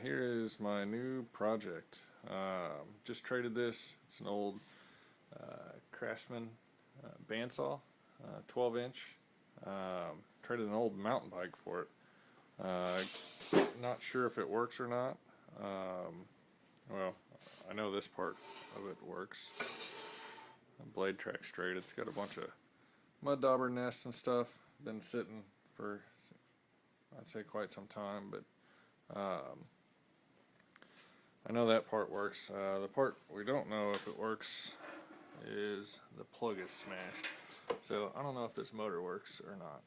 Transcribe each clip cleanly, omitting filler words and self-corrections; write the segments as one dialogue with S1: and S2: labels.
S1: Here is my new project. Just traded this. It's an old Craftsman bandsaw, 12-inch. Traded an old mountain bike for it. Not sure if it works or not. Well, I know this part of it works. Blade track straight. It's got a bunch of mud dauber nests and stuff. Been sitting for, I'd say, quite some time, but I know that part works. The part we don't know if it works is the plug is smashed. So I don't know if this motor works or not.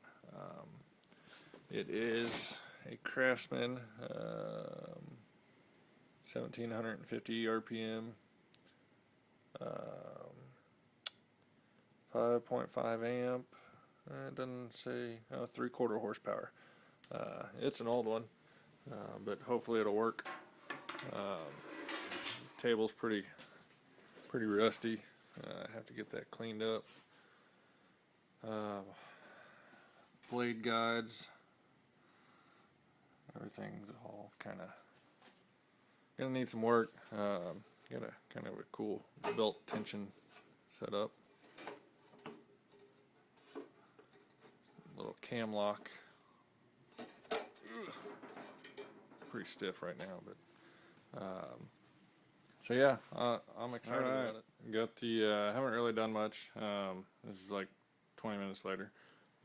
S1: It is a Craftsman 1750 RPM, 5.5 amp. It doesn't say 3/4 horsepower. It's an old one, but hopefully it'll work. Table's pretty rusty. I have to get that cleaned up. Blade guides, everything's all kind of gonna need some work. Got a kind of a cool belt tension set up. Little cam lock. Pretty stiff right now, but so yeah, I'm excited about it. Got the haven't really done much. This is like 20 minutes later,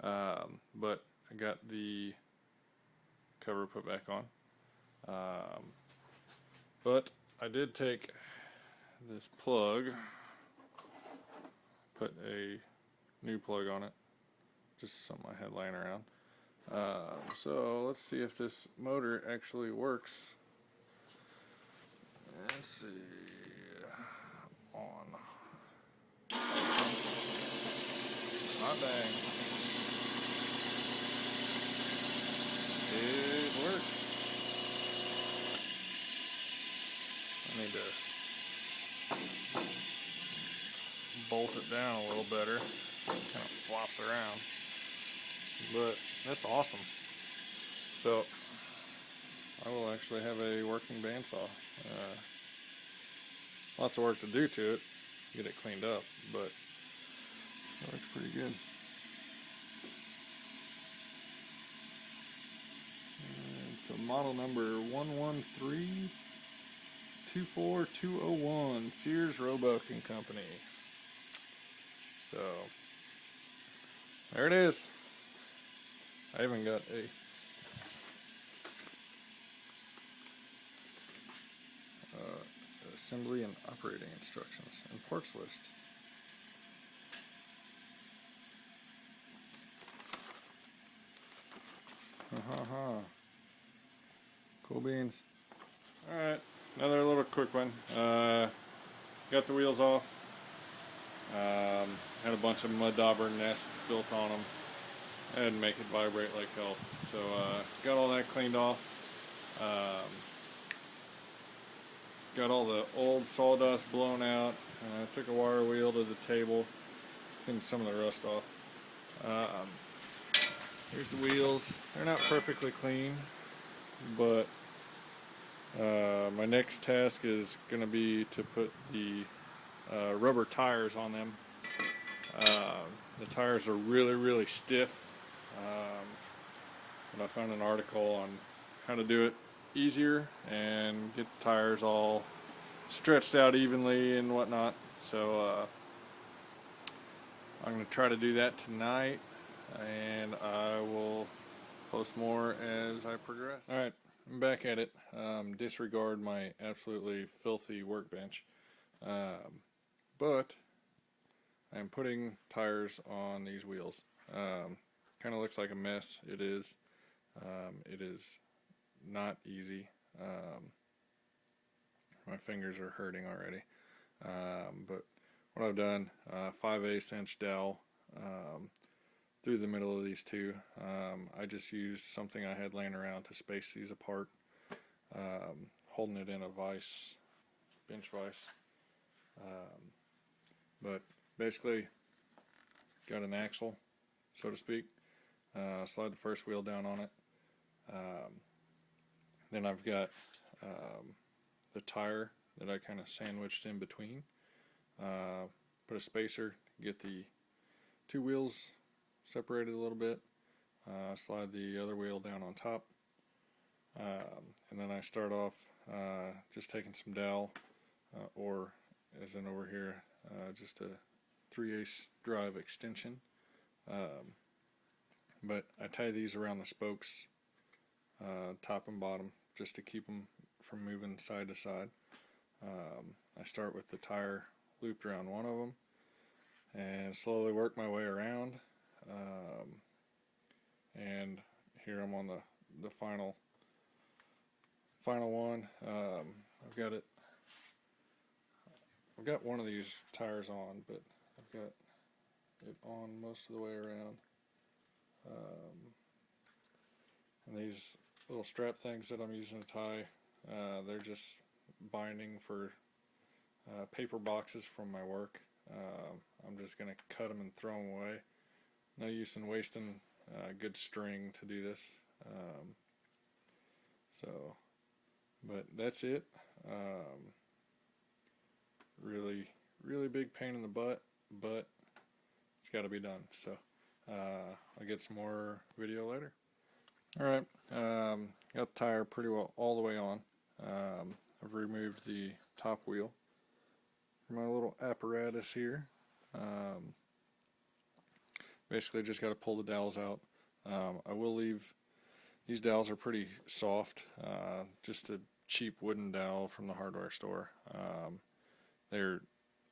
S1: but I got the cover put back on. But I did take this plug, put a new plug on it, just something I had laying around. So let's see if this motor actually works. Let's see. On. Hot dang. It works. I need to bolt it down a little better. It kind of flops around. But that's awesome. So I will actually have a working bandsaw. Lots of work to do to it, get it cleaned up, but it works pretty good. So model number 11324201, Sears Roebuck and Company. So there it is. I even got a assembly and operating instructions and parts list. Cool beans. Alright, another little quick one. Got the wheels off. Had a bunch of mud dauber nests built on them. I had to make it vibrate like hell. So got all that cleaned off. Got all the old sawdust blown out. Took a wire wheel to the table, cleaned some of the rust off. Here's the wheels. They're not perfectly clean, but my next task is going to be to put the rubber tires on them. The tires are really stiff. But I found an article on how to do it easier and get the tires all stretched out evenly and whatnot. So I'm going to try to do that tonight, and I will post more as I progress. Alright, I'm back at it. Disregard my absolutely filthy workbench. But I'm putting tires on these wheels. Kind of looks like a mess. It is. It is not easy. My fingers are hurting already. But what I've done, 5/8 inch dowel through the middle of these two. I just used something I had laying around to space these apart, holding it in a vise, bench vise. But basically, got an axle, so to speak. Slide the first wheel down on it. Then I've got the tire that I kind of sandwiched in between. Put a spacer, get the two wheels separated a little bit, slide the other wheel down on top, and then I start off just taking some dowel, or as in over here, just a 3/8 drive extension. But I tie these around the spokes, top and bottom, just to keep them from moving side to side. I start with the tire looped around one of them and slowly work my way around, and here I'm on the final one. I've got one of these tires on, but I've got it on most of the way around. And these little strap things that I'm using to tie, they're just binding for paper boxes from my work. I'm just going to cut them and throw them away. No use in wasting good string to do this. But that's it. Really big pain in the butt, but it's got to be done. So I'll get some more video later. Alright, got the tire pretty well all the way on. I've removed the top wheel. My little apparatus here. Basically just got to pull the dowels out. I will leave, these dowels are pretty soft, just a cheap wooden dowel from the hardware store. They're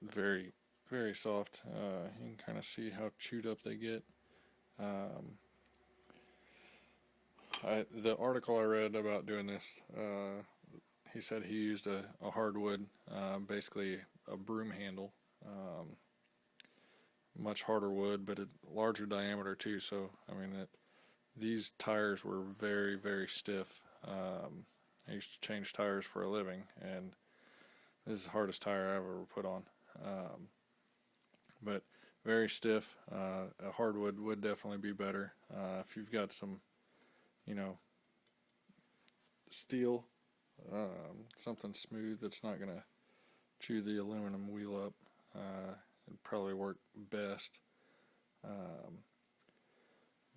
S1: very soft. You can kind of see how chewed up they get. The article I read about doing this, he said he used a hardwood, basically a broom handle, much harder wood, but a larger diameter too. So I mean these tires were very stiff. I used to change tires for a living, and this is the hardest tire I've ever put on. But very stiff. A hardwood would definitely be better. If you've got some, steel, something smooth that's not going to chew the aluminum wheel up, it'd probably work best.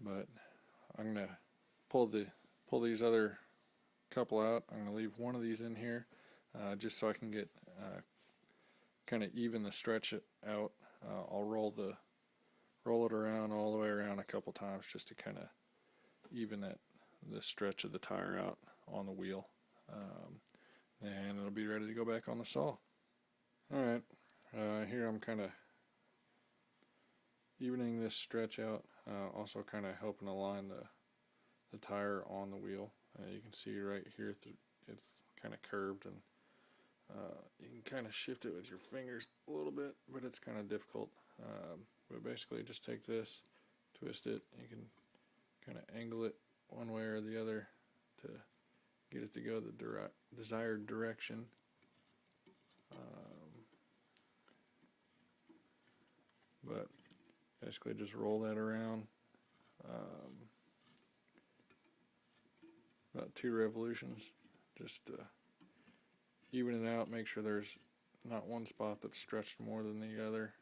S1: But I'm going to pull these other couple out. I'm going to leave one of these in here, just so I can get kind of even the stretch it out. I'll roll it around all the way around a couple times just to kind of even the stretch of the tire out on the wheel, and it'll be ready to go back on the saw. Alright, here I'm kind of evening this stretch out, also kind of helping align the tire on the wheel. You can see right here it's kind of curved, and you can kind of shift it with your fingers a little bit, but it's kind of difficult. But basically just take this, twist it, you can kind of angle it one way or the other to get it to go the desired direction. But basically just roll that around about 2 revolutions, just even it out, make sure there's not one spot that's stretched more than the other.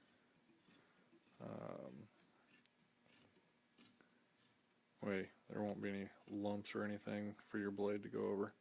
S1: Way there won't be any lumps or anything for your blade to go over.